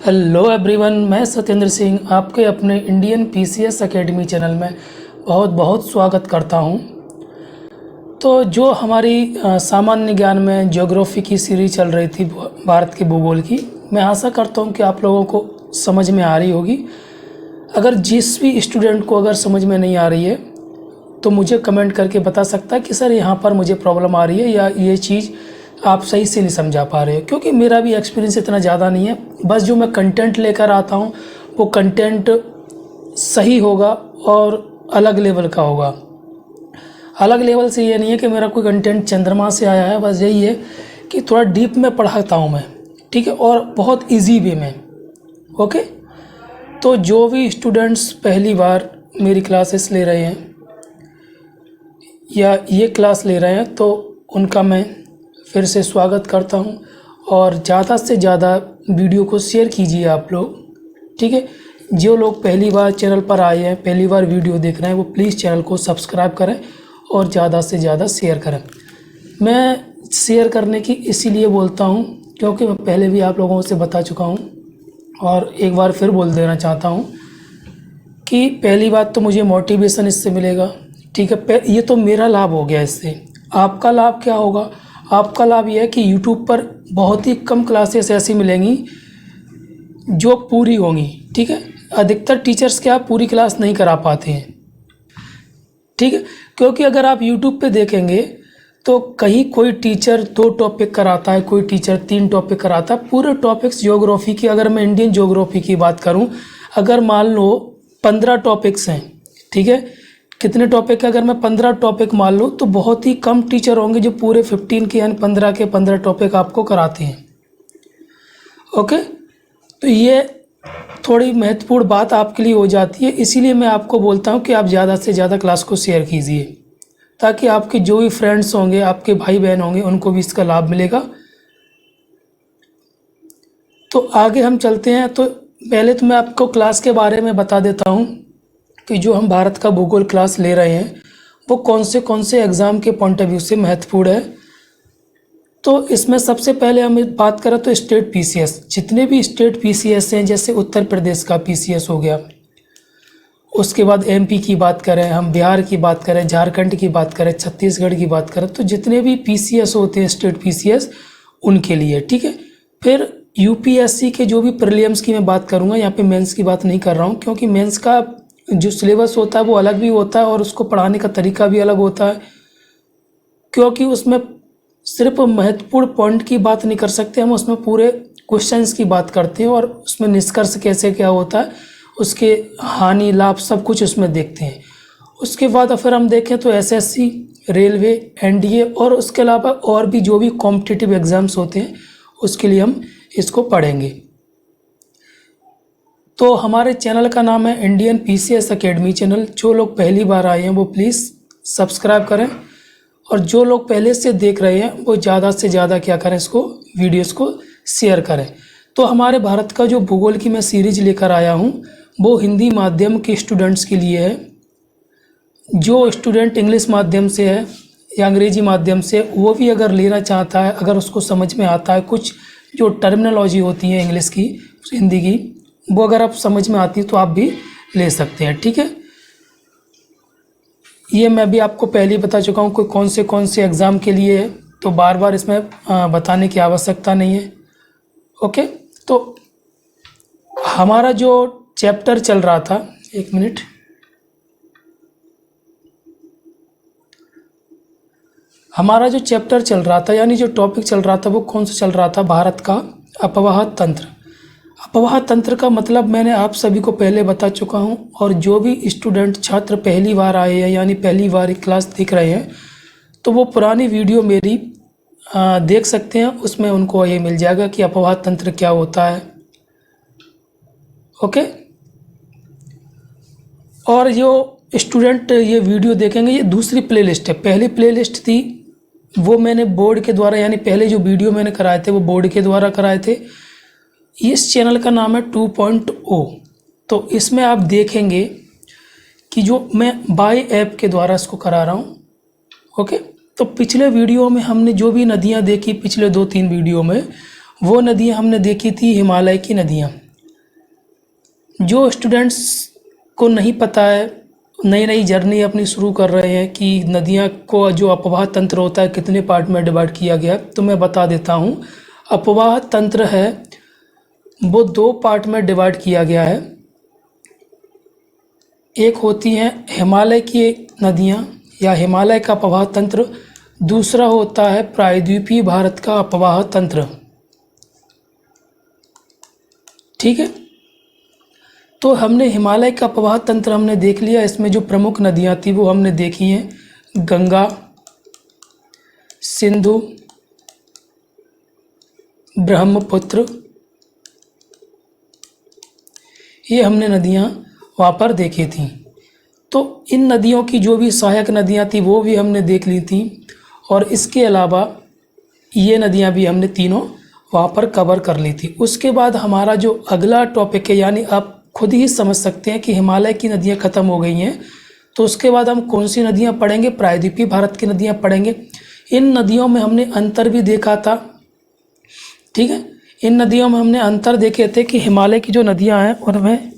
Hello everyone, मैं सत्येंद्र सिंह आपके अपने इंडियन पीसीएस एकेडमी चैनल में बहुत बहुत स्वागत करता हूं। तो जो हमारी सामान्य ज्ञान में ज्योग्राफी की सीरीज चल रही थी भारत के भूगोल की, मैं आशा करता हूं कि आप लोगों को समझ में आ रही होगी। अगर जिस भी स्टूडेंट को अगर समझ में नहीं आ रही है तो मुझे कमेंट करके बता सकता है कि सर यहाँ पर मुझे प्रॉब्लम आ रही है या ये चीज़ आप सही से नहीं समझा पा रहे हो, क्योंकि मेरा भी एक्सपीरियंस इतना ज़्यादा नहीं है। बस जो मैं कंटेंट लेकर आता हूँ वो कंटेंट सही होगा और अलग लेवल का होगा। अलग लेवल से ये नहीं है कि मेरा कोई कंटेंट चंद्रमा से आया है, बस यही है कि थोड़ा डीप में पढ़ाता हूँ मैं, ठीक है, और बहुत ईजी वे में। ओके, तो जो भी स्टूडेंट्स पहली बार मेरी क्लासेस ले रहे हैं या ये क्लास ले रहे हैं तो उनका मैं फिर से स्वागत करता हूं, और ज़्यादा से ज़्यादा वीडियो को शेयर कीजिए आप लोग, ठीक है। जो लोग पहली बार चैनल पर आए हैं, पहली बार वीडियो देख रहे हैं, वो प्लीज़ चैनल को सब्सक्राइब करें और ज़्यादा से ज़्यादा शेयर करें। मैं शेयर करने की इसीलिए बोलता हूं क्योंकि मैं पहले भी आप लोगों से बता चुका हूं और एक बार फिर बोल देना चाहता हूं कि पहली बात तो मुझे मोटिवेशन इससे मिलेगा, ठीक है। ये तो मेरा लाभ हो गया। इससे आपका लाभ क्या होगा? आपका लाभ ये है कि YouTube पर बहुत ही कम क्लासेस ऐसी मिलेंगी जो पूरी होंगी, ठीक है। अधिकतर टीचर्स क्या पूरी क्लास नहीं करा पाते हैं, ठीक है, क्योंकि अगर आप YouTube पे देखेंगे तो कहीं कोई टीचर 2 टॉपिक कराता है, कोई टीचर 3 टॉपिक कराता है। पूरे टॉपिक्स ज्योग्राफी की, अगर मैं इंडियन ज्योग्राफी की बात करूं, अगर मान लो 15 टॉपिक्स हैं, ठीक है, कितने टॉपिक अगर मैं 15 टॉपिक मान लूँ तो बहुत ही कम टीचर होंगे जो पूरे 15 के यानी 15 के 15 टॉपिक आपको कराते हैं। ओके, तो ये थोड़ी महत्वपूर्ण बात आपके लिए हो जाती है, इसीलिए मैं आपको बोलता हूँ कि आप ज़्यादा से ज़्यादा क्लास को शेयर कीजिए ताकि आपके जो भी फ्रेंड्स होंगे, आपके भाई बहन होंगे, उनको भी इसका लाभ मिलेगा। तो आगे हम चलते हैं। तो पहले तो मैं आपको क्लास के बारे में बता देता हूँ कि जो हम भारत का भूगोल क्लास ले रहे हैं वो कौन से एग्ज़ाम के पॉइंट ऑफ व्यू से महत्वपूर्ण है। तो इसमें सबसे पहले हम बात करें तो स्टेट पीसीएस, जितने भी स्टेट पीसीएस हैं, जैसे उत्तर प्रदेश का पीसीएस हो गया, उसके बाद एमपी की बात करें, हम बिहार की बात करें, झारखंड की बात करें, छत्तीसगढ़ की बात करें, तो जितने भी पीसीएस होते हैं स्टेट पीसीएस उनके लिए, ठीक है। फिर यूपीएससी के जो भी प्रीलिम्स की मैं बात करूँगा, यहाँ पे मेंस की बात नहीं कर रहा हूँ, क्योंकि मेंस का जो सिलेबस होता है वो अलग भी होता है और उसको पढ़ाने का तरीका भी अलग होता है, क्योंकि उसमें सिर्फ महत्वपूर्ण पॉइंट की बात नहीं कर सकते हम, उसमें पूरे क्वेश्चंस की बात करते हैं और उसमें निष्कर्ष कैसे क्या होता है, उसके हानि लाभ सब कुछ उसमें देखते हैं। उसके बाद फिर हम देखें तो एसएससी, रेलवे, एनडीए और उसके अलावा और भी जो भी कॉम्पिटिटिव एग्ज़ाम्स होते हैं उसके लिए हम इसको पढ़ेंगे। तो हमारे चैनल का नाम है इंडियन पीसीएस एकेडमी चैनल। जो लोग पहली बार आए हैं वो प्लीज़ सब्सक्राइब करें, और जो लोग पहले से देख रहे हैं वो ज़्यादा से ज़्यादा क्या करें, इसको वीडियोस को शेयर करें। तो हमारे भारत का जो भूगोल की मैं सीरीज लेकर आया हूँ वो हिंदी माध्यम के स्टूडेंट्स के लिए है। जो स्टूडेंट इंग्लिश माध्यम से है या अंग्रेजी माध्यम से, वो भी अगर लेना चाहता है, अगर उसको समझ में आता है, कुछ जो टर्मिनोलॉजी होती है इंग्लिश की, हिंदी की, वो अगर आप समझ में आती है तो आप भी ले सकते हैं, ठीक है। ये मैं भी आपको पहले ही बता चुका हूँ कि कौन से एग्ज़ाम के लिए है, तो बार बार इसमें बताने की आवश्यकता नहीं है। ओके, तो हमारा जो चैप्टर चल रहा था, एक मिनट, हमारा जो चैप्टर चल रहा था यानी जो टॉपिक चल रहा था वो कौन सा चल रहा था, भारत का अपवाह तंत्र। अपवाह तंत्र का मतलब मैंने आप सभी को पहले बता चुका हूं, और जो भी स्टूडेंट छात्र पहली बार आए हैं यानी पहली बार क्लास देख रहे हैं तो वो पुरानी वीडियो मेरी देख सकते हैं, उसमें उनको ये मिल जाएगा कि अपवाह तंत्र क्या होता है। ओके, और जो स्टूडेंट ये वीडियो देखेंगे ये दूसरी प्लेलिस्ट है। पहली प्लेलिस्ट थी वो मैंने बोर्ड के द्वारा, यानी पहले जो वीडियो मैंने कराए थे वो बोर्ड के द्वारा कराए थे। इस चैनल का नाम है 2.0। तो इसमें आप देखेंगे कि जो मैं बाय ऐप के द्वारा इसको करा रहा हूँ। ओके, तो पिछले वीडियो में हमने जो भी नदियाँ देखी, पिछले 2-3 वीडियो में वो नदियाँ हमने देखी थी हिमालय की नदियाँ, जो स्टूडेंट्स को नहीं पता है, नई नई जर्नी अपनी शुरू कर रहे हैं कि नदियाँ को जो अपवाह तंत्र होता है कितने पार्ट में डिवाइड किया गया है, तो मैं बता देता हूँ। अपवाह तंत्र है वो 2 पार्ट में डिवाइड किया गया है। एक होती हैं हिमालय की नदियाँ या हिमालय का अपवाह तंत्र, दूसरा होता है प्रायद्वीपीय भारत का अपवाह तंत्र। ठीक है, तो हमने हिमालय का अपवाह तंत्र हमने देख लिया। इसमें जो प्रमुख नदियाँ थी वो हमने देखी हैं, गंगा, सिंधु, ब्रह्मपुत्र, ये हमने नदियाँ वहाँ पर देखी थी। तो इन नदियों की जो भी सहायक नदियाँ थी वो भी हमने देख ली थी, और इसके अलावा ये नदियाँ भी हमने तीनों वहाँ पर कवर कर ली थी। उसके बाद हमारा जो अगला टॉपिक है, यानी आप खुद ही समझ सकते हैं कि हिमालय की नदियाँ ख़त्म हो गई हैं, तो उसके बाद हम कौन सी नदियाँ पढ़ेंगे? प्रायद्वीपीय भारत की नदियाँ पढ़ेंगे। इन नदियों में हमने अंतर भी देखा था। ठीक है, इन नदियों में हमने अंतर देखे थे कि हिमालय की जो नदियाँ हैं उनमें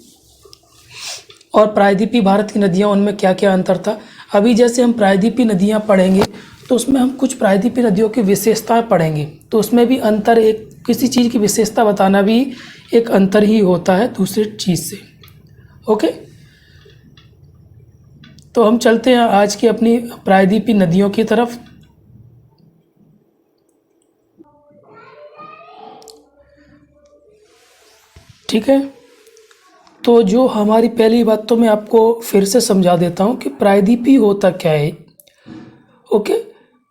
और प्रायद्वीपीय भारत की नदियाँ, उनमें क्या क्या अंतर था। अभी जैसे हम प्रायद्वीपीय नदियाँ पढ़ेंगे तो उसमें हम कुछ प्रायद्वीपीय नदियों की विशेषताएं पढ़ेंगे, तो उसमें भी अंतर, एक किसी चीज़ की विशेषता बताना भी एक अंतर ही होता है दूसरी चीज़ से। ओके, तो हम चलते हैं आज की अपनी प्रायद्वीपीय नदियों की तरफ। ठीक है, तो जो हमारी पहली बात, तो मैं आपको फिर से समझा देता हूँ कि प्रायद्वीपीय होता क्या है। ओके,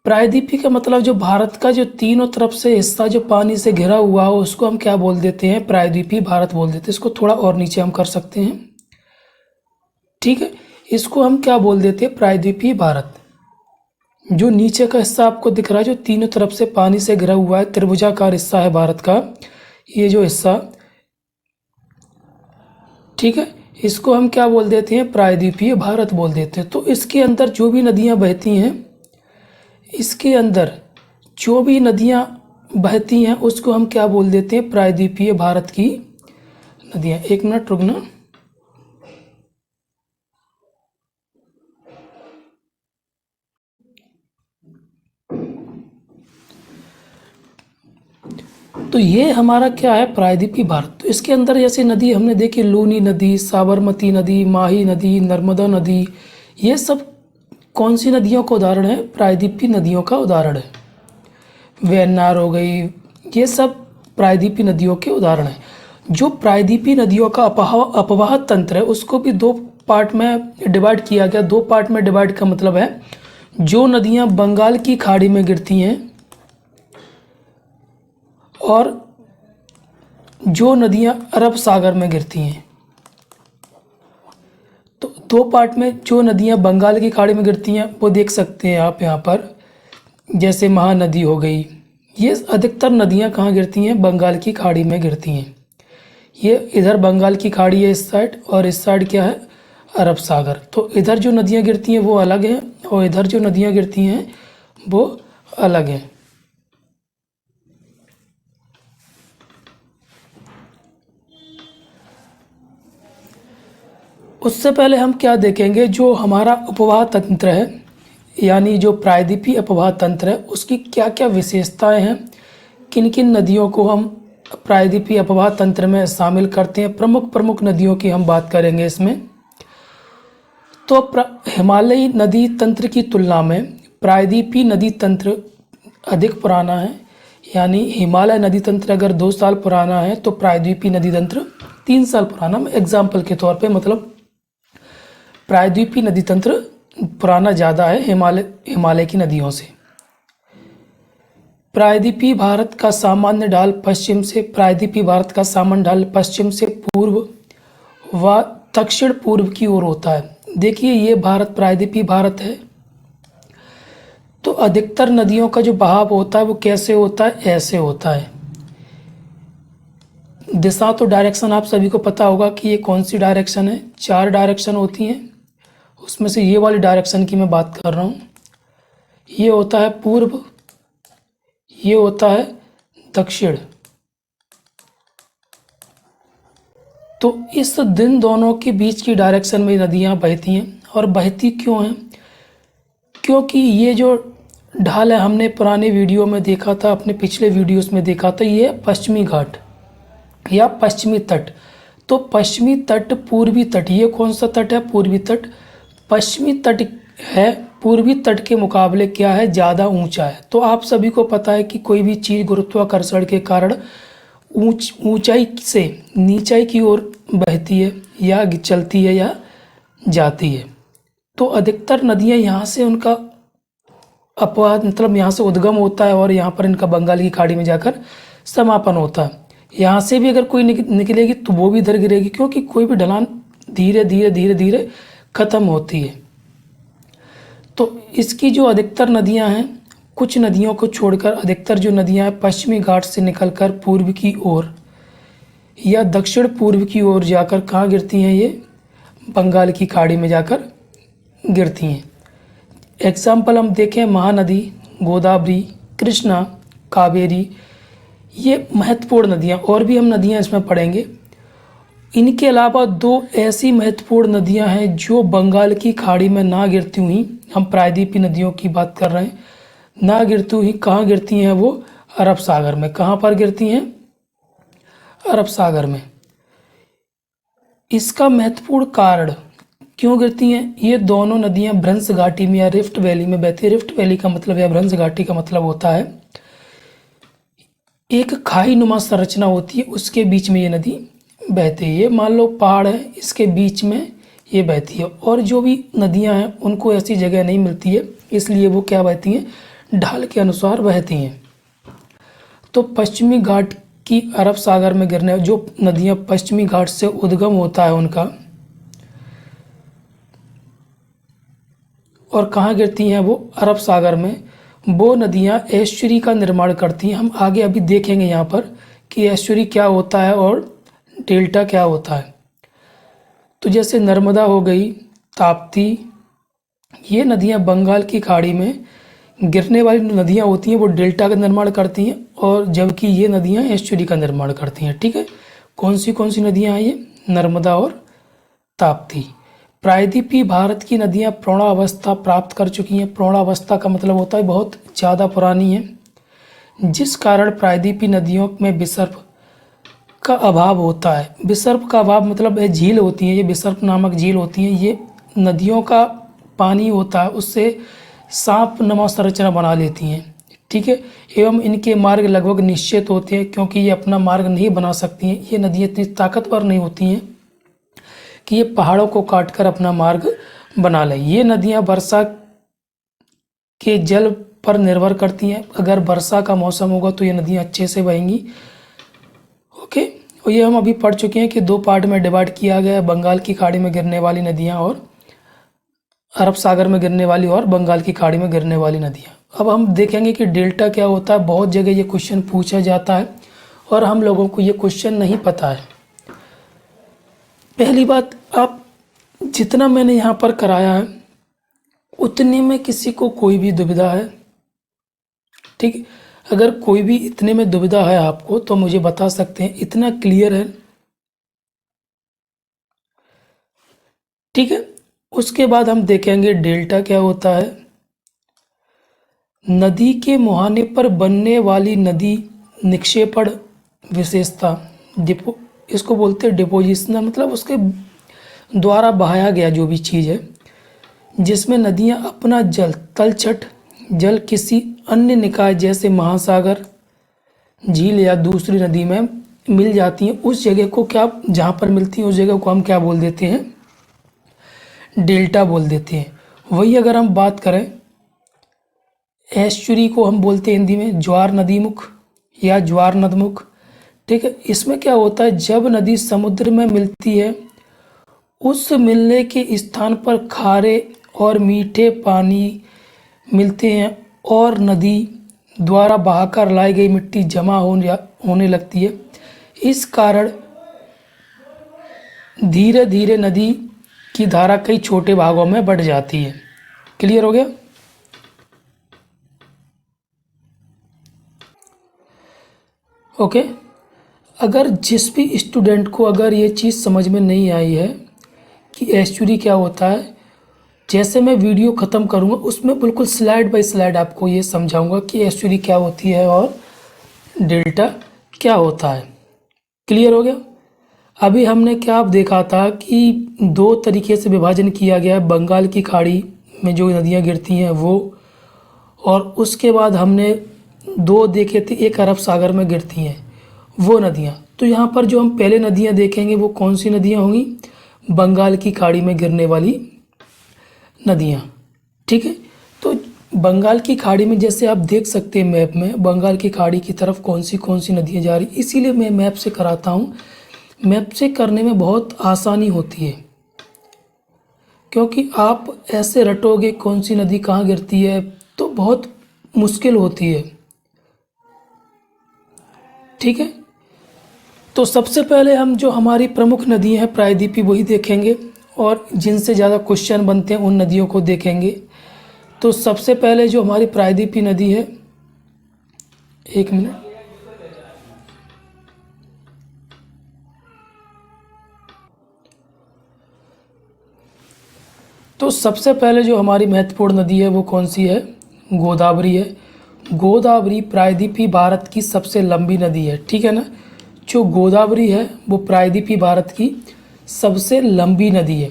प्रायद्वीपीय का मतलब जो भारत का जो तीनों तरफ से हिस्सा जो पानी से घिरा हुआ हो उसको हम क्या बोल देते हैं? प्रायद्वीपीय भारत बोल देते हैं। इसको थोड़ा और नीचे हम कर सकते हैं। ठीक है, इसको हम क्या बोल देते हैं? प्रायद्वीपीय भारत। जो नीचे का हिस्सा आपको दिख रहा है, जो तीनों तरफ से पानी से घिरा हुआ है, त्रिभुजाकार हिस्सा है भारत का, ये जो हिस्सा, ठीक है, इसको हम क्या बोल देते हैं? प्रायद्वीपीय भारत बोल देते हैं। तो इसके अंदर जो भी नदियाँ बहती हैं, इसके अंदर जो भी नदियाँ बहती हैं उसको हम क्या बोल देते हैं? प्रायद्वीपीय भारत की नदियाँ। एक मिनट रुकना। तो ये हमारा क्या है? प्रायद्वीपीय भारत। तो इसके अंदर जैसे नदी हमने देखी, लूनी नदी, साबरमती नदी, माही नदी, नर्मदा नदी, ये सब कौन सी नदियों का उदाहरण है? प्रायद्वीपीय नदियों का उदाहरण है। वेन्नार हो गई, ये सब प्रायद्वीपीय नदियों के उदाहरण हैं। जो प्रायद्वीपीय नदियों का अपवाह तंत्र है उसको भी 2 पार्ट में डिवाइड किया गया। 2 पार्ट में डिवाइड का मतलब है जो नदियाँ बंगाल की खाड़ी में गिरती हैं और जो नदियाँ अरब सागर में गिरती हैं। तो 2 पार्ट में जो नदियाँ बंगाल की खाड़ी में गिरती हैं वो देख सकते हैं आप यहाँ पर, जैसे महानदी हो गई। ये अधिकतर नदियाँ कहाँ गिरती हैं? बंगाल की खाड़ी में गिरती हैं। ये इधर बंगाल की खाड़ी है इस साइड, और इस साइड क्या है? अरब सागर। तो इधर जो नदियाँ गिरती हैं वो अलग हैं, और इधर जो नदियाँ गिरती हैं वो अलग हैं। उससे पहले हम क्या देखेंगे? जो हमारा अपवाह तंत्र है, यानी जो प्रायद्वीपीय अपवाह तंत्र है, उसकी क्या क्या विशेषताएं हैं, किन किन नदियों को हम प्रायद्वीपीय अपवाह तंत्र में शामिल करते हैं, प्रमुख प्रमुख नदियों की हम बात करेंगे इसमें। तो हिमालयी नदी तंत्र की तुलना में प्रायद्वीपीय नदी तंत्र अधिक पुराना है। यानी हिमालय नदी तंत्र अगर 2 साल पुराना है तो प्रायद्वीपीय नदी तंत्र 3 साल पुराना। एग्जाम्पल के तौर पे मतलब प्रायद्वीपीय नदी तंत्र पुराना ज़्यादा है हिमालय की नदियों से। प्रायद्वीपीय भारत का सामान्य ढाल पश्चिम से, प्रायद्वीपीय भारत का सामान्य ढाल पश्चिम से पूर्व व दक्षिण पूर्व की ओर होता है। देखिए ये भारत प्रायद्वीपीय भारत है, तो अधिकतर नदियों का जो बहाव होता है वो कैसे होता है? ऐसे होता है। दिशा तो डायरेक्शन आप सभी को पता होगा कि ये कौन सी डायरेक्शन है। 4 डायरेक्शन होती हैं, उसमें से ये वाली डायरेक्शन की मैं बात कर रहा हूँ। ये होता है पूर्व, ये होता है दक्षिण, तो इस दिन दोनों के बीच की डायरेक्शन में नदियाँ बहती हैं। और बहती क्यों हैं? क्योंकि ये जो ढाल है, हमने पुराने वीडियो में देखा था, अपने पिछले वीडियोस में देखा था, ये पश्चिमी घाट या पश्चिमी तट। तो पश्चिमी तट, पूर्वी तट, ये कौन सा तट है? पूर्वी तट। पश्चिमी तट है, पूर्वी तट के मुकाबले क्या है? ज़्यादा ऊंचा है। तो आप सभी को पता है कि कोई भी चीज़ गुरुत्वाकर्षण के कारण ऊंचाई से नीचाई की ओर बहती है या चलती है या जाती है। तो अधिकतर नदियाँ यहाँ से उनका अपवाद, मतलब यहाँ से उद्गम होता है और यहाँ पर इनका बंगाल की खाड़ी में जाकर समापन होता है। यहाँ से भी अगर कोई निकलेगी तो वो भी इधर गिरेगी, क्योंकि कोई भी ढलान धीरे धीरे धीरे धीरे खत्म होती है। तो इसकी जो अधिकतर नदियाँ हैं, कुछ नदियों को छोड़कर अधिकतर जो नदियाँ हैं पश्चिमी घाट से निकलकर पूर्व की ओर या दक्षिण पूर्व की ओर जाकर कहाँ गिरती हैं? ये बंगाल की खाड़ी में जाकर गिरती हैं। एग्जाम्पल हम देखें, महानदी, गोदावरी, कृष्णा, कावेरी, ये महत्वपूर्ण नदियाँ। और भी हम नदियाँ इसमें पढ़ेंगे। इनके अलावा दो ऐसी महत्वपूर्ण नदियाँ हैं जो बंगाल की खाड़ी में ना गिरती हुई, हम प्रायद्वीपीय नदियों की बात कर रहे हैं, ना गिरती हुई कहाँ गिरती हैं? वो अरब सागर में। कहाँ पर गिरती हैं? अरब सागर में। इसका महत्वपूर्ण कारण क्यों गिरती हैं? ये दोनों नदियाँ भ्रंश घाटी में या रिफ्ट वैली में बहती है। रिफ्ट वैली का मतलब या भ्रंश घाटी का मतलब होता है एक खाई नुमा संरचना होती है, उसके बीच में ये नदी बहती है। ये मान लो पहाड़ है, इसके बीच में ये बहती है। और जो भी नदियाँ हैं उनको ऐसी जगह नहीं मिलती है, इसलिए वो क्या बहती हैं? ढाल के अनुसार बहती हैं। तो पश्चिमी घाट की अरब सागर में गिरने जो नदियाँ पश्चिमी घाट से उद्गम होता है उनका, और कहाँ गिरती हैं? वो अरब सागर में। वो नदियाँ एस्चुरी का निर्माण करती हैं। हम आगे अभी देखेंगे यहाँ पर कि एस्चुरी क्या होता है और डेल्टा क्या होता है। तो जैसे नर्मदा हो गई, ताप्ती, ये नदियाँ बंगाल की खाड़ी में गिरने वाली नदियाँ होती हैं, वो डेल्टा का निर्माण करती हैं, और जबकि ये नदियाँ एस्चुरी का निर्माण करती हैं। ठीक है, कौन सी नदियाँ हैं ये? नर्मदा और ताप्ती। प्रायद्वीपीय भारत की नदियाँ प्रौढ़ावस्था प्राप्त कर चुकी हैं। प्रौढ़ावस्था का मतलब होता है बहुत ज़्यादा पुरानी है, जिस कारण प्रायद्वीपीय नदियों में विसर्प का अभाव होता है। विसर्प का अभाव मतलब झील होती है, ये विसर्प नामक झील होती हैं। ये नदियों का पानी होता है, उससे सांप नुमा संरचना बना लेती हैं। ठीक है, एवं इनके मार्ग लगभग निश्चित होते हैं, क्योंकि ये अपना मार्ग नहीं बना सकती हैं। ये नदियाँ इतनी ताकतवर नहीं होती हैं कि ये पहाड़ों को काटकर अपना मार्ग बना लें। ये नदियाँ वर्षा के जल पर निर्भर करती हैं। अगर वर्षा का मौसम होगा तो ये नदियाँ अच्छे से बहेंगी। ओके, और ये हम अभी पढ़ चुके हैं कि दो पार्ट में डिवाइड किया गया है, बंगाल की खाड़ी में गिरने वाली नदियाँ और अरब सागर में गिरने वाली और बंगाल की खाड़ी में गिरने वाली नदियाँ। अब हम देखेंगे कि डेल्टा क्या होता है। बहुत जगह ये क्वेश्चन पूछा जाता है और हम लोगों को ये क्वेश्चन नहीं पता है। पहली बात, आप जितना मैंने यहाँ पर कराया है उतने में किसी को कोई भी दुविधा है? ठीक है, अगर कोई भी इतने में दुविधा है आपको तो मुझे बता सकते हैं। इतना क्लियर है? ठीक है, उसके बाद हम देखेंगे डेल्टा क्या होता है। नदी के मुहाने पर बनने वाली नदी निक्षेपण विशेषता, डिपो, इसको बोलते हैं डिपोजिशनल, मतलब उसके द्वारा बहाया गया जो भी चीज़ है, जिसमें नदियाँ अपना जल तलछट जल किसी अन्य निकाय जैसे महासागर, झील या दूसरी नदी में मिल जाती हैं, उस जगह को क्या, जहाँ पर मिलती हैं उस जगह को हम क्या बोल देते हैं? डेल्टा बोल देते हैं। वही अगर हम बात करें, एस्चुरी को हम बोलते हैं हिंदी में ज्वार नदीमुख या ज्वार नदमुख। ठीक है, इसमें क्या होता है, जब नदी समुद्र में मिलती है उस मिलने के स्थान पर खारे और मीठे पानी मिलते हैं और नदी द्वारा बहाकर लाई गई मिट्टी जमा होने लगती है। इस कारण धीरे धीरे नदी की धारा कई छोटे भागों में बढ़ जाती है। क्लियर हो गया? ओके, अगर जिस भी स्टूडेंट को अगर ये चीज़ समझ में नहीं आई है कि एस्चुरी क्या होता है, जैसे मैं वीडियो ख़त्म करूँगा उसमें बिल्कुल स्लाइड बाय स्लाइड आपको ये समझाऊंगा कि एस्चुरी क्या होती है और डेल्टा क्या होता है। क्लियर हो गया। अभी हमने क्या आप देखा था कि दो तरीके से विभाजन किया गया है, बंगाल की खाड़ी में जो नदियाँ गिरती हैं वो, और उसके बाद हमने दो देखे थे एक अरब सागर में गिरती हैं वो नदियाँ। तो यहाँ पर जो हम पहले नदियाँ देखेंगे वो कौन सी नदियाँ होंगी, बंगाल की खाड़ी में गिरने वाली नदियाँ। ठीक है, तो बंगाल की खाड़ी में जैसे आप देख सकते हैं मैप में, बंगाल की खाड़ी की तरफ कौन सी नदियाँ जा रही, इसीलिए मैं मैप से कराता हूँ। मैप से करने में बहुत आसानी होती है, क्योंकि आप ऐसे रटोगे कौन सी नदी कहाँ गिरती है तो बहुत मुश्किल होती है। ठीक है, तो सबसे पहले हम जो हमारी प्रमुख नदियाँ हैं प्रायद्वीपीय वही देखेंगे, और जिनसे ज़्यादा क्वेश्चन बनते हैं उन नदियों को देखेंगे। तो सबसे पहले जो हमारी प्रायद्वीपीय नदी है, एक मिनट, तो सबसे पहले जो हमारी महत्वपूर्ण नदी है वो कौन सी है, गोदावरी है। गोदावरी प्रायद्वीपीय भारत की सबसे लंबी नदी है। ठीक है ना, जो गोदावरी है वो प्रायद्वीपीय भारत की सबसे लंबी नदी है।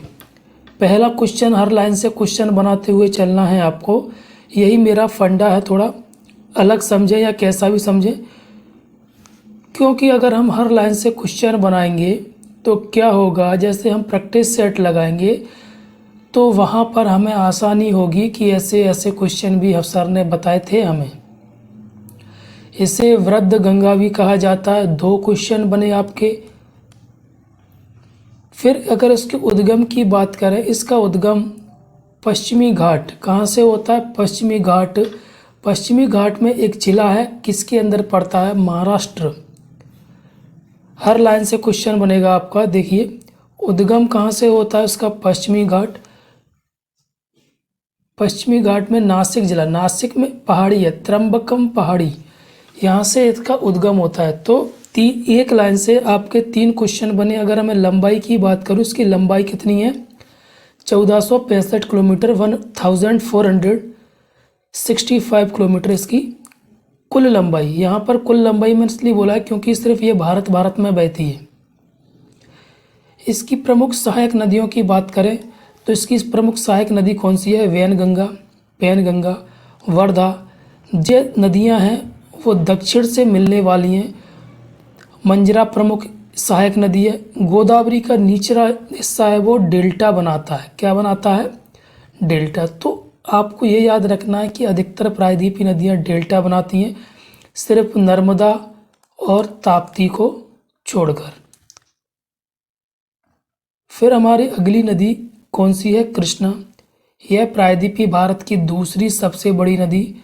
पहला क्वेश्चन, हर लाइन से क्वेश्चन बनाते हुए चलना है आपको, यही मेरा फंडा है। थोड़ा अलग समझे या कैसा भी समझे, क्योंकि अगर हम हर लाइन से क्वेश्चन बनाएंगे तो क्या होगा, जैसे हम प्रैक्टिस सेट लगाएंगे तो वहाँ पर हमें आसानी होगी कि ऐसे ऐसे क्वेश्चन भी सर ने बताए थे हमें। इसे वृद्ध गंगा भी कहा जाता है। दो क्वेश्चन बने आपके। फिर अगर इसके उद्गम की बात करें, इसका उद्गम पश्चिमी घाट कहाँ से होता है, पश्चिमी घाट। पश्चिमी घाट में एक जिला है, किसके अंदर पड़ता है, महाराष्ट्र। हर लाइन से क्वेश्चन बनेगा आपका। देखिए उद्गम कहाँ से होता है उसका, पश्चिमी घाट। पश्चिमी घाट में नासिक जिला, नासिक में पहाड़ी है, त्र्यंबकम पहाड़ी, यहाँ से इसका उद्गम होता है। तो एक लाइन से आपके तीन क्वेश्चन बने। अगर मैं लंबाई की बात करूँ, इसकी लंबाई कितनी है, 1465 किलोमीटर, 1465 किलोमीटर इसकी कुल लंबाई। यहाँ पर कुल लंबाई मैंने इसलिए बोला है क्योंकि सिर्फ ये भारत में बहती है। इसकी प्रमुख सहायक नदियों की बात करें तो इसकी प्रमुख सहायक नदी कौन सी है, पैनगंगा, वर्धा। ये नदियाँ हैं वो दक्षिण से मिलने वाली हैं। मंजरा प्रमुख सहायक नदी है। गोदावरी का निचला हिस्सा है वो डेल्टा बनाता है। क्या बनाता है, डेल्टा। तो आपको ये याद रखना है कि अधिकतर प्रायद्वीपीय नदियाँ डेल्टा बनाती हैं, सिर्फ नर्मदा और ताप्ती को छोड़कर। फिर हमारी अगली नदी कौन सी है, कृष्णा। यह प्रायद्वीपीय भारत की दूसरी सबसे बड़ी नदी।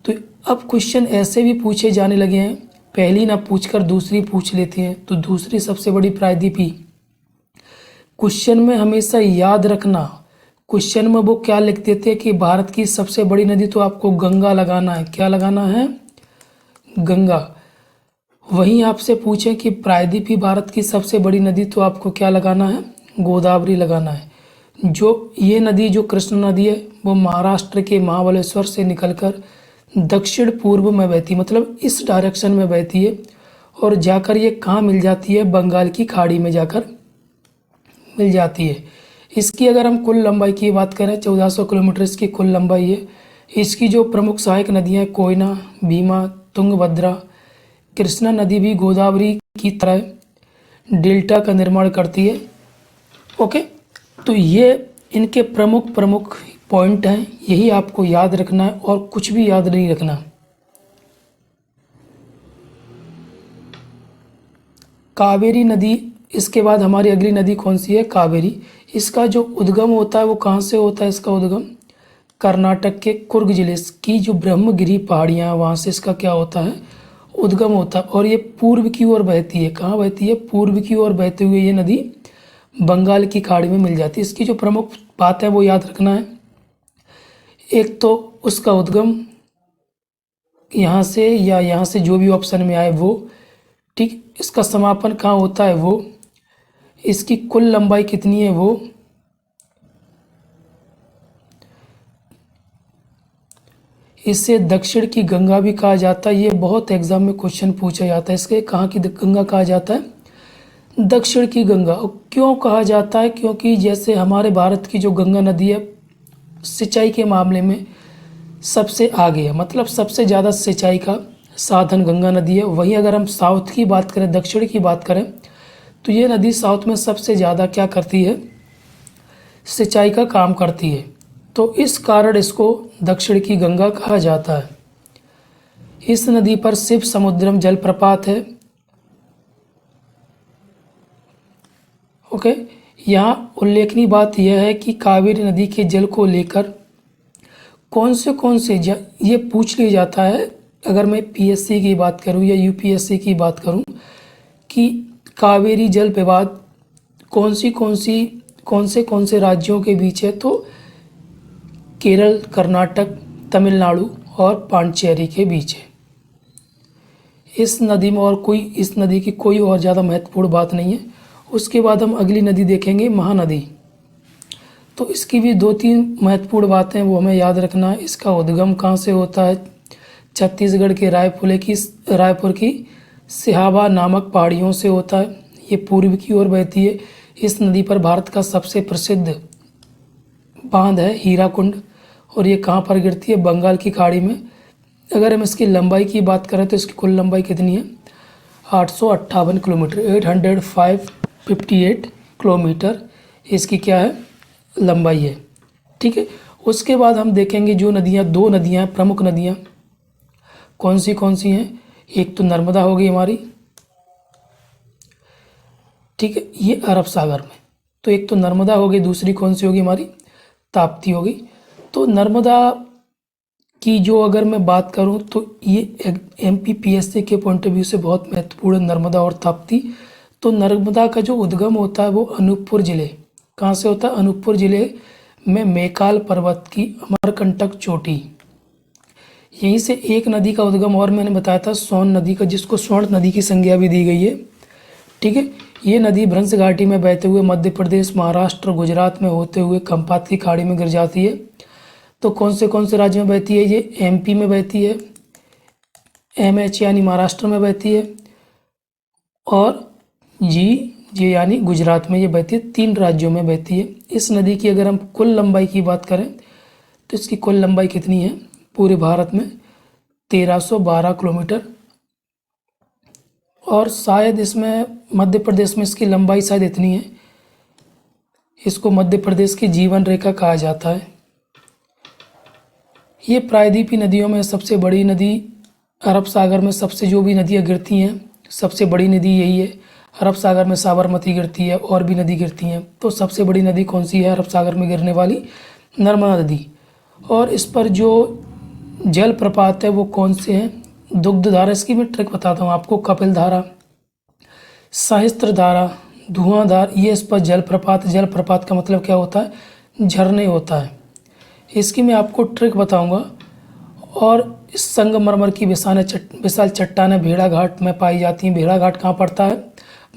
तो अब क्वेश्चन ऐसे भी पूछे जाने लगे हैं, पहली ना पूछकर दूसरी पूछ लेते हैं। तो दूसरी सबसे बड़ी प्रायद्वीपीय, क्वेश्चन में हमेशा याद रखना, क्वेश्चन में वो क्या लिख देते हैं कि भारत की सबसे बड़ी नदी, तो आपको गंगा लगाना है। क्या लगाना है, गंगा। वहीं आपसे पूछें कि प्रायद्वीपीय भारत की सबसे बड़ी नदी, तो आपको क्या लगाना है, गोदावरी लगाना है। जो ये नदी, जो कृष्ण नदी है, वो महाराष्ट्र के महाबलेश्वर से निकलकर दक्षिण पूर्व में बहती, मतलब इस डायरेक्शन में बहती है, और जाकर ये कहाँ मिल जाती है, बंगाल की खाड़ी में जाकर मिल जाती है। इसकी अगर हम कुल लंबाई की बात करें, 1400 किलोमीटर इसकी कुल लंबाई है। इसकी जो प्रमुख सहायक नदियाँ, कोयना, भीमा, तुंगभद्रा। कृष्णा नदी भी गोदावरी की तरह डेल्टा का निर्माण करती है। ओके, तो ये इनके प्रमुख पॉइंट हैं, यही आपको याद रखना है और कुछ भी याद नहीं रखना। कावेरी नदी, इसके बाद हमारी अगली नदी कौन सी है, कावेरी। इसका जो उद्गम होता है वो कहाँ से होता है, इसका उद्गम कर्नाटक के कुर्ग जिले की जो ब्रह्मगिरी पहाड़ियाँ हैं वहाँ से इसका क्या होता है, उद्गम होता है। और ये पूर्व की ओर बहती है। कहाँ बहती है, पूर्व की ओर बहते हुए ये नदी बंगाल की खाड़ी में मिल जाती है। इसकी जो प्रमुख बात है वो याद रखना है, एक तो उसका उद्गम यहाँ से या यहाँ से जो भी ऑप्शन में आए वो, ठीक, इसका समापन कहाँ होता है वो, इसकी कुल लंबाई कितनी है वो, इसे दक्षिण की गंगा भी कहा जाता है। ये बहुत एग्जाम में क्वेश्चन पूछा जाता है, इसके कहाँ की गंगा कहा जाता है, दक्षिण की गंगा। और क्यों कहा जाता है, क्योंकि जैसे हमारे भारत की जो गंगा नदी है सिंचाई के मामले में सबसे आगे है, मतलब सबसे ज़्यादा सिंचाई का साधन गंगा नदी है। वहीं अगर हम साउथ की बात करें, दक्षिण की बात करें, तो ये नदी साउथ में सबसे ज़्यादा क्या करती है, सिंचाई का काम करती है। तो इस कारण इसको दक्षिण की गंगा कहा जाता है। इस नदी पर शिव समुद्रम जलप्रपात है। ओके, यहाँ उल्लेखनीय बात यह है कि कावेरी नदी के जल को लेकर कौन से ये पूछ लिया जाता है, अगर मैं पीएससी की बात करूं या यूपीएससी की बात करूं, कि कावेरी जल विवाद कौन से राज्यों के बीच है, तो केरल, कर्नाटक, तमिलनाडु और पांडिचेरी के बीच है। इस नदी में इस नदी की कोई और ज़्यादा महत्वपूर्ण बात नहीं है। उसके बाद हम अगली नदी देखेंगे, महानदी। तो इसकी भी 2-3 महत्वपूर्ण बातें वो हमें याद रखना है। इसका उद्गम कहाँ से होता है, छत्तीसगढ़ के रायपुर की सिहावा नामक पहाड़ियों से होता है। ये पूर्व की ओर बहती है। इस नदी पर भारत का सबसे प्रसिद्ध बांध है हीराकुंड, और ये कहाँ पर गिरती है, बंगाल की खाड़ी में। अगर हम इसकी लंबाई की बात करें तो इसकी कुल लंबाई कितनी है, 858 किलोमीटर, 858 किलोमीटर इसकी क्या है, लंबाई है। ठीक है, उसके बाद हम देखेंगे जो नदियाँ, 2 नदियाँ प्रमुख नदियाँ कौन सी हैं। एक तो नर्मदा हो गई हमारी, ठीक है, ये अरब सागर में। तो एक तो नर्मदा हो गई, दूसरी कौन सी होगी हमारी, ताप्ती हो गई। तो नर्मदा की जो अगर मैं बात करूं तो ये एमपीपीएससी के पॉइंट ऑफ व्यू से बहुत महत्वपूर्ण है, नर्मदा और ताप्ती। तो नर्मदा का जो उद्गम होता है वो अनूपपुर ज़िले, कहाँ से होता है, अनूपपुर ज़िले में मैकाल पर्वत की अमरकंटक चोटी, यहीं से एक नदी का उद्गम और मैंने बताया था सोन नदी का, जिसको स्वर्ण नदी की संज्ञा भी दी गई है। ठीक है, ये नदी भ्रंश घाटी में बहते हुए मध्य प्रदेश, महाराष्ट्र, गुजरात में होते हुए खंपात की खाड़ी में गिर जाती है। तो कौन से राज्य में बहती है, ये एमपी में बहती है, एमएच यानी महाराष्ट्र में बहती है, और जी यानी गुजरात में ये बहती है। 3 राज्यों में बहती है। इस नदी की अगर हम कुल लंबाई की बात करें तो इसकी कुल लंबाई कितनी है पूरे भारत में, 1312 किलोमीटर। और शायद इसमें मध्य प्रदेश में इसकी लंबाई शायद इतनी है। इसको मध्य प्रदेश की जीवन रेखा कहा जाता है। ये प्रायद्वीपीय नदियों में सबसे बड़ी नदी, अरब सागर में सबसे जो भी नदियाँ गिरती हैं सबसे बड़ी नदी यही है। अरब सागर में साबरमती गिरती है, और भी नदी गिरती हैं। तो सबसे बड़ी नदी कौन सी है अरब सागर में गिरने वाली, नर्मदा नदी। और इस पर जो जल प्रपात है वो कौन से हैं, दुग्ध धारा, इसकी मैं ट्रिक बताता हूँ आपको, कपिल धारा, सहस्त्र धारा, धुआंधार, ये इस पर जलप्रपात का मतलब क्या होता है, झरने होता है। इसकी मैं आपको ट्रिक बताऊंगा। और इस संगमरमर की विशाल चट्टानें भेड़ा घाट में पाई जाती हैं। भेड़ा घाट कहाँ पड़ता है,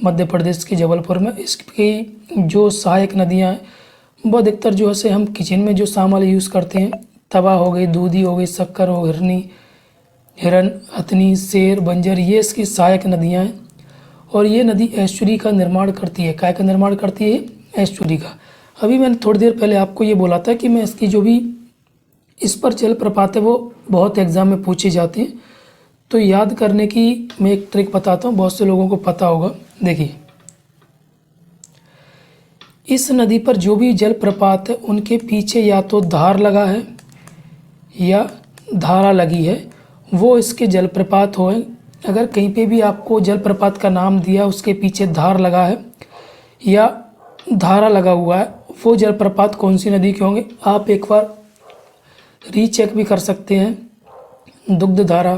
मध्य प्रदेश के जबलपुर में। इसकी जो सहायक नदियाँ हैं वो अधिकतर जो है हम किचन में जो सामान यूज़ करते हैं, तवा हो गई, दूधी हो गई, शक्कर हो, हिरन, हथनी, शेर, बंजर, ये इसकी सहायक नदियाँ हैं। और ये एस्चुरी का निर्माण करती है। काय का निर्माण करती है, एस्चुरी का। अभी मैंने थोड़ी देर पहले आपको ये बोला था कि मैं इसकी जो भी इस पर जलप्रपात है वो बहुत एग्जाम में पूछी जाती हैं। तो याद करने की मैं एक ट्रिक बताता हूँ, बहुत से लोगों को पता होगा। देखिए, इस नदी पर जो भी जलप्रपात है उनके पीछे या तो धार लगा है या धारा लगी है, वो इसके जलप्रपात हो। अगर कहीं पे भी आपको जलप्रपात का नाम दिया, उसके पीछे धार लगा है या धारा लगा हुआ है, वो जलप्रपात कौन सी नदी के होंगे, आप एक बार रीचेक भी कर सकते हैं। दुग्ध धारा,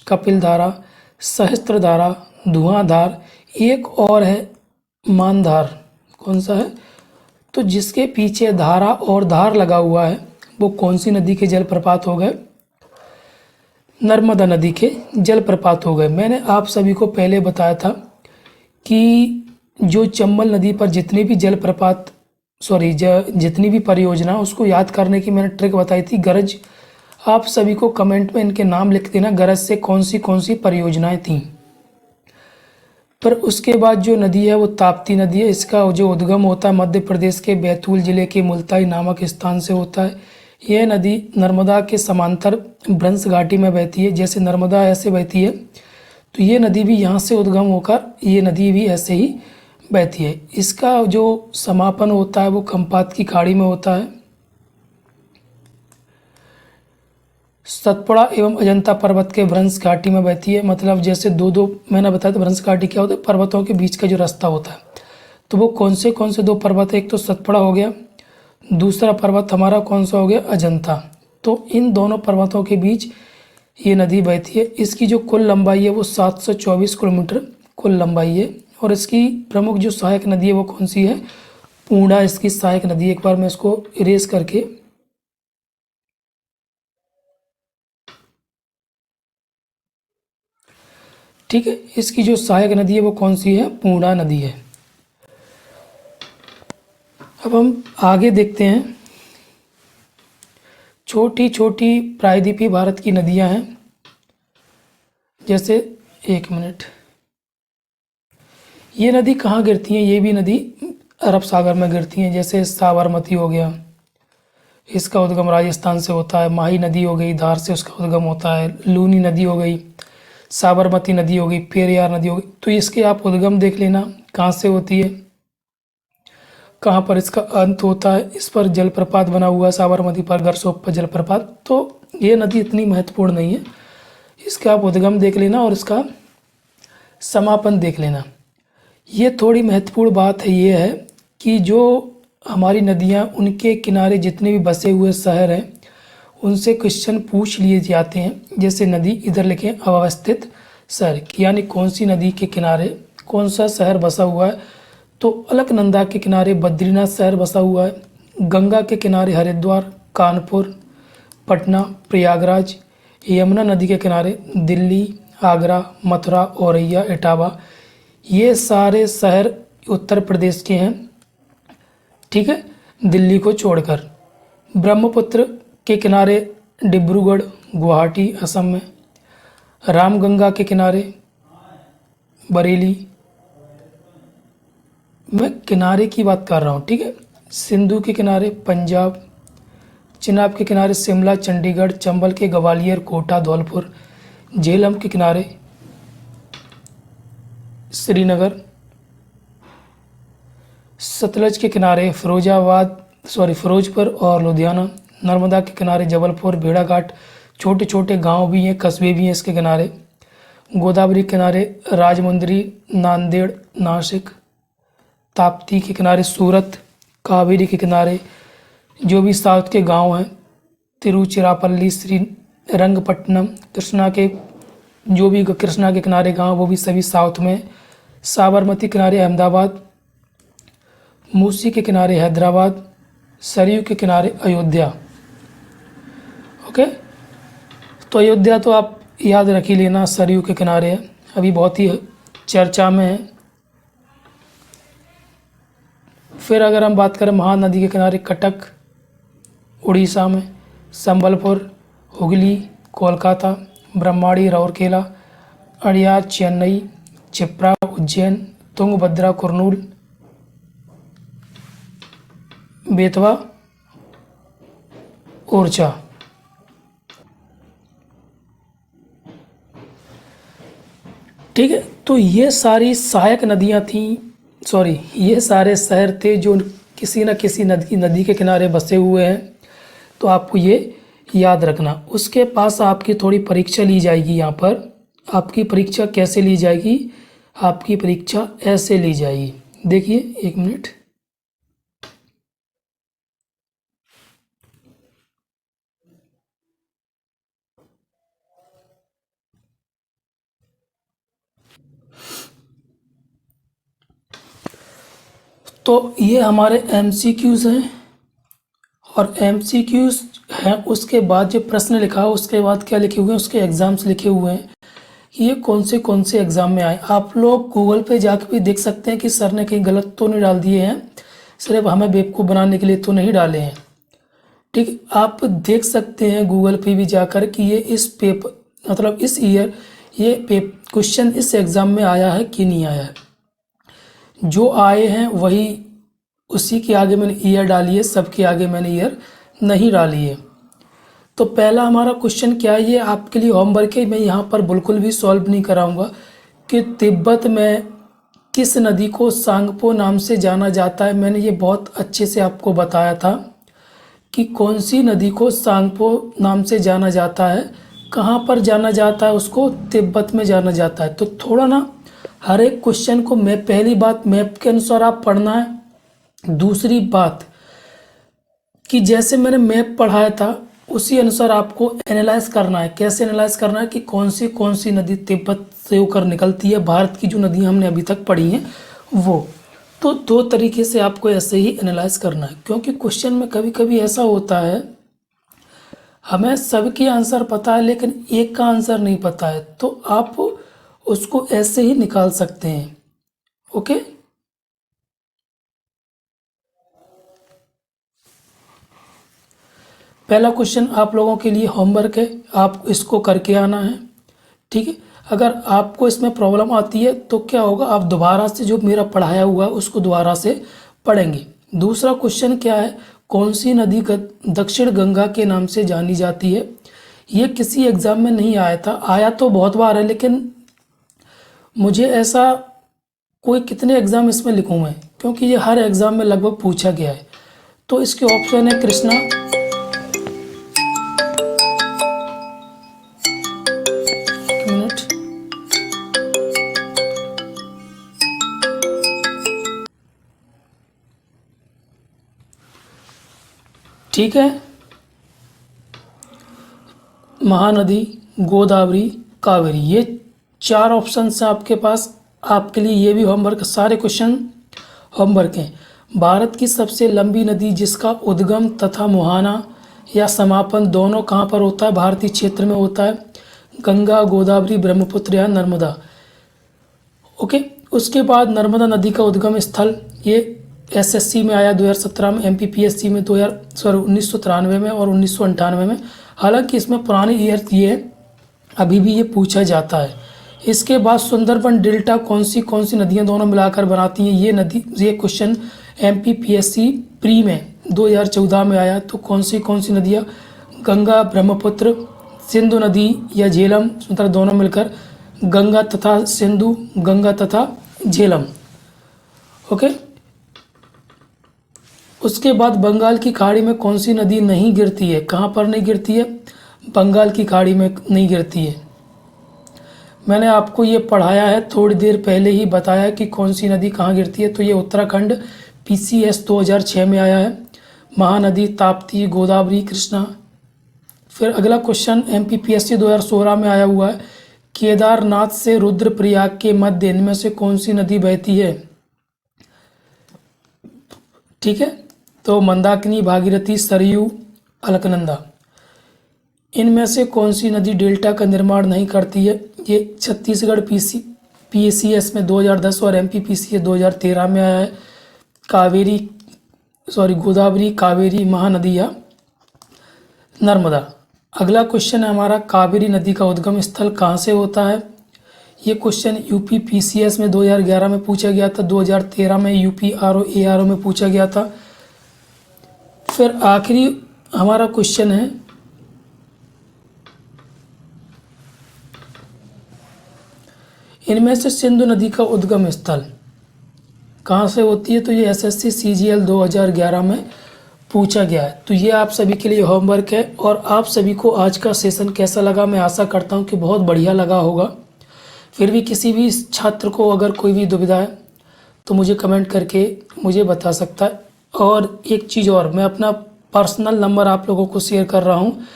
कपिल धारा, सहस्त्र धारा, धुआंधार, एक और है मानधार। कौन सा है, तो जिसके पीछे धारा और धार लगा हुआ है वो कौन सी नदी के जलप्रपात हो गए, नर्मदा नदी के जलप्रपात हो गए। मैंने आप सभी को पहले बताया था कि जो चंबल नदी पर जितने भी जलप्रपात जितनी भी परियोजना उसको याद करने की मैंने ट्रिक बताई थी। गरज आप सभी को कमेंट में इनके नाम लिख देना, गरज से कौन सी परियोजनाएं थीं। पर उसके बाद जो नदी है वो ताप्ती नदी है। इसका जो उद्गम होता है मध्य प्रदेश के बैतूल जिले के मुल्ताई नामक स्थान से होता है। यह नदी नर्मदा के समांतर भ्रंश घाटी में बहती है। जैसे नर्मदा ऐसे बहती है तो ये नदी भी यहाँ से उद्गम होकर ये नदी भी ऐसे ही बहती है। इसका जो समापन होता है वो खंपात की खाड़ी में होता है। सतपुड़ा एवं अजंता पर्वत के भ्रंश घाटी में बहती है। मतलब जैसे दो मैंने बताया था भ्रंश घाटी क्या होता है, पर्वतों के बीच का जो रास्ता होता है। तो वो कौन से दो पर्वत है, एक तो सतपुड़ा हो गया, दूसरा पर्वत हमारा कौन सा हो गया, अजंता। तो इन दोनों पर्वतों के बीच ये नदी बहती है। इसकी जो कुल लंबाई है वो 724 किलोमीटर कुल लंबाई है। और इसकी प्रमुख जो सहायक नदी है वो कौन सी है, पूर्णा इसकी सहायक नदी। एक बार मैं इसको इरेज करके ठीक है, इसकी जो सहायक नदी है वो कौन सी है, पूर्णा नदी है। अब हम आगे देखते हैं। छोटी छोटी प्रायद्वीपीय भारत की नदियां हैं। जैसे एक मिनट, ये नदी कहाँ गिरती हैं, ये भी नदी अरब सागर में गिरती हैं। जैसे साबरमती हो गया, इसका उद्गम राजस्थान से होता है। माही नदी हो गई, धार से उसका उद्गम होता है। लूनी नदी हो गई, साबरमती नदी हो गई, पेरियार नदी हो गई। तो इसके आप उद्गम देख लेना कहाँ से होती है, कहाँ पर इसका अंत होता है। इस पर जलप्रपात बना हुआ है साबरमती पर, गरसोप पर जलप्रपात। तो ये नदी इतनी महत्वपूर्ण नहीं है, इसका आप उद्गम देख लेना और इसका समापन देख लेना। ये थोड़ी महत्वपूर्ण बात है, ये है कि जो हमारी नदियाँ उनके किनारे जितने भी बसे हुए शहर हैं उनसे क्वेश्चन पूछ लिए जाते हैं। जैसे नदी इधर लिखें अवस्थित शहर, यानी कौन सी नदी के किनारे कौन सा शहर बसा हुआ है। तो अलकनंदा के किनारे बद्रीनाथ शहर बसा हुआ है। गंगा के किनारे हरिद्वार, कानपुर, पटना, प्रयागराज। यमुना नदी के किनारे दिल्ली, आगरा, मथुरा, औरैया, इटावा, ये सारे शहर उत्तर प्रदेश के हैं। ठीक है, दिल्ली को छोड़कर। ब्रह्मपुत्र के किनारे डिब्रूगढ़, गुवाहाटी असम में। रामगंगा के किनारे बरेली, मैं किनारे की बात कर रहा हूँ। ठीक है, सिंधु के किनारे पंजाब, चिनाब के किनारे शिमला, चंडीगढ़, चंबल के ग्वालियर, कोटा, धौलपुर, झेलम के किनारे श्रीनगर, सतलज के किनारे फिरोजपुर और लुधियाना, नर्मदा के किनारे जबलपुर, भेड़ाघाट। छोटे छोटे गांव भी हैं, कस्बे भी हैं इसके किनारे। गोदावरी के किनारे राजमुंदरी, नांदेड़, नासिक। ताप्ती के किनारे सूरत। कावेरी के किनारे जो भी साउथ के गांव हैं, तिरुचिरापल्ली, श्रीरंगपट्टनम। कृष्णा के किनारे गांव वो भी सभी साउथ में। साबरमती किनारे अहमदाबाद, मूसी के किनारे हैदराबाद, सरयू के किनारे अयोध्या। ओके, तो अयोध्या तो आप याद रख ही लेना, सरयू के किनारे है, अभी बहुत ही चर्चा में है। फिर अगर हम बात करें महानदी के किनारे, कटक उड़ीसा में, संबलपुर, हुगली कोलकाता, ब्रह्माणी राउरकेला, अड़ियार चेन्नई, छिप्रा उज्जैन, तुंगभद्रा कुर्नूल, बेतवा ओरछा। ठीक है, तो ये सारी सहायक नदियाँ थीं, ये सारे शहर थे जो किसी न किसी नदी के किनारे बसे हुए हैं। तो आपको ये याद रखना। उसके पास आपकी थोड़ी परीक्षा ली जाएगी। यहाँ पर आपकी परीक्षा कैसे ली जाएगी, आपकी परीक्षा ऐसे ली जाएगी। देखिए एक मिनट, तो ये हमारे MCQs हैं। और MCQs है उसके बाद जो प्रश्न लिखा है उसके बाद क्या लिखे हुए हैं, उसके एग्ज़ाम्स लिखे हुए हैं कि ये कौन से एग्ज़ाम में आए। आप लोग गूगल पे जाके भी देख सकते हैं कि सर ने कहीं गलत तो नहीं डाल दिए हैं, सिर्फ हमें बेवकूफ़ बनाने के लिए तो नहीं डाले हैं। ठीक, आप देख सकते हैं गूगल पे भी जाकर कि ये इस पेपर मतलब इस ईयर ये क्वेश्चन इस एग्ज़ाम में आया है कि नहीं आया है। जो आए हैं वही उसी के आगे मैंने ईयर डाली है, सबके आगे मैंने ईयर नहीं डाली है। तो पहला हमारा क्वेश्चन क्या है, ये आपके लिए होमवर्क है, मैं यहाँ पर बिल्कुल भी सॉल्व नहीं कराऊंगा कि तिब्बत में किस नदी को सांगपो नाम से जाना जाता है। मैंने ये बहुत अच्छे से आपको बताया था कि कौन सी नदी को सांगपो नाम से जाना जाता है, कहाँ पर जाना जाता है, उसको तिब्बत में जाना जाता है। तो थोड़ा ना हर एक क्वेश्चन को पहली बात मैप के अनुसार आप पढ़ना है। दूसरी बात कि जैसे मैंने मैप पढ़ाया था उसी अनुसार आपको एनालाइज करना है। कैसे एनालाइज करना है कि कौन सी नदी तिब्बत से होकर निकलती है, भारत की जो नदियाँ हमने अभी तक पढ़ी हैं वो। तो दो तरीके से आपको ऐसे ही एनालाइज करना है, क्योंकि क्वेश्चन में कभी कभी ऐसा होता है हमें सबके आंसर पता है लेकिन एक का आंसर नहीं पता है, तो आप उसको ऐसे ही निकाल सकते हैं। ओके, पहला क्वेश्चन आप लोगों के लिए होमवर्क है, आप इसको करके आना है। ठीक है, अगर आपको इसमें प्रॉब्लम आती है तो क्या होगा, आप दोबारा से जो मेरा पढ़ाया हुआ है उसको दोबारा से पढ़ेंगे। दूसरा क्वेश्चन क्या है, कौन सी नदी दक्षिण गंगा के नाम से जानी जाती है। ये किसी एग्ज़ाम में नहीं आया था, आया तो बहुत बार है लेकिन मुझे ऐसा कोई कितने एग्ज़ाम इसमें लिखूँ मैं, क्योंकि ये हर एग्ज़ाम में लगभग पूछा गया है। तो इसके ऑप्शन है कृष्णा, एक मिनट, ठीक है, महानदी, गोदावरी, कावेरी, ये चार ऑप्शन हैं आपके पास। आपके लिए ये भी होमवर्क, सारे क्वेश्चन होमवर्क हैं। भारत की सबसे लंबी नदी जिसका उद्गम तथा मुहाना या समापन दोनों कहाँ पर होता है, भारतीय क्षेत्र में होता है, गंगा, गोदावरी, ब्रह्मपुत्र या नर्मदा। ओके, उसके बाद नर्मदा नदी का उद्गम स्थल, ये एसएससी में आया 2017 में, एमपीपीएससी में 1993 में और 1998 में। हालांकि इसमें पुराने ईयर ये अभी भी ये पूछा जाता है। इसके बाद सुंदरबन डेल्टा कौन सी नदियां दोनों मिलाकर बनाती हैं, ये क्वेश्चन एमपीपीएससी प्री में 2014 में आया। तो कौन सी नदियां, गंगा, ब्रह्मपुत्र, सिंधु नदी या झेलम, मतलब दोनों मिलकर गंगा तथा सिंधु, गंगा तथा झेलम। ओके, उसके बाद बंगाल की खाड़ी में कौन सी नदी नहीं गिरती है, कहाँ पर नहीं गिरती है, बंगाल की खाड़ी में नहीं गिरती है। मैंने आपको ये पढ़ाया है, थोड़ी देर पहले ही बताया कि कौन सी नदी कहाँ गिरती है। तो ये उत्तराखंड पीसीएस 2006 में आया है, महानदी ताप्ती, गोदावरी, कृष्णा। फिर अगला क्वेश्चन एमपीपीएससी 2016 में आया हुआ है, केदारनाथ से रुद्रप्रयाग के मध्य इनमें से कौन सी नदी बहती है। ठीक है, तो मंदाकिनी, भागीरथी, सरयू, अलकनंदा। इनमें से कौन सी नदी डेल्टा का निर्माण नहीं करती है। ये छत्तीसगढ़ पीसीएस में 2010 और एमपीपीसीएस 2013 में आया है, गोदावरी, कावेरी, महानदी या नर्मदा। अगला क्वेश्चन है हमारा, कावेरी नदी का उद्गम स्थल कहाँ से होता है। ये क्वेश्चन यूपी पीसीएस में 2011 में पूछा गया था, 2013 में यूपी आरओ में पूछा गया था। फिर आखिरी हमारा क्वेश्चन है, इनमें से सिंधु नदी का उद्गम स्थल कहाँ से होती है। तो ये एसएससी सीजीएल 2011 में पूछा गया है। तो ये आप सभी के लिए होमवर्क है। और आप सभी को आज का सेशन कैसा लगा, मैं आशा करता हूँ कि बहुत बढ़िया लगा होगा। फिर भी किसी भी छात्र को अगर कोई भी दुविधा है तो मुझे कमेंट करके मुझे बता सकता है। और एक चीज़ और, मैं अपना पर्सनल नंबर आप लोगों को शेयर कर रहा हूँ,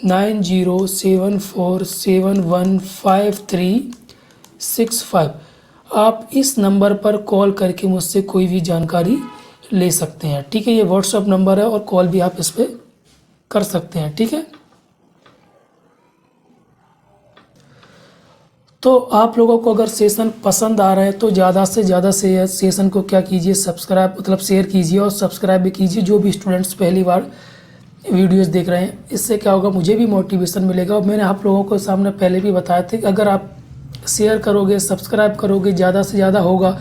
9074715365। आप इस नंबर पर कॉल करके मुझसे कोई भी जानकारी ले सकते हैं। ठीक है, ये व्हाट्सएप नंबर है और कॉल भी आप इस पर कर सकते हैं। ठीक है, तो आप लोगों को अगर सेशन पसंद आ रहा है तो ज़्यादा से ज़्यादा से सेशन को क्या कीजिए, सब्सक्राइब मतलब शेयर कीजिए और सब्सक्राइब भी कीजिए, जो भी स्टूडेंट्स पहली बार वीडियोस देख रहे हैं। इससे क्या होगा, मुझे भी मोटिवेशन मिलेगा। और मैंने आप लोगों को सामने पहले भी बताया था कि अगर आप शेयर करोगे, सब्सक्राइब करोगे, ज़्यादा से ज़्यादा होगा,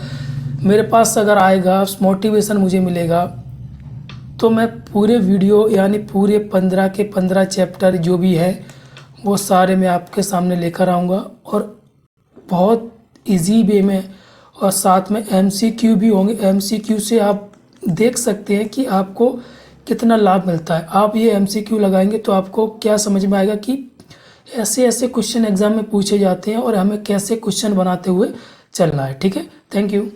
मेरे पास अगर आएगा, मोटिवेशन मुझे मिलेगा, तो मैं पूरे वीडियो यानी पूरे 15 के 15 चैप्टर जो भी है वो सारे मैं आपके सामने लेकर आऊँगा और बहुत इजी वे में, और साथ में MCQ भी होंगे। MCQ से आप देख सकते हैं कि आपको कितना लाभ मिलता है। आप ये MCQ लगाएंगे तो आपको क्या समझ में आएगा कि ऐसे ऐसे क्वेश्चन एग्जाम में पूछे जाते हैं और हमें कैसे क्वेश्चन बनाते हुए चलना है। ठीक है, थैंक यू।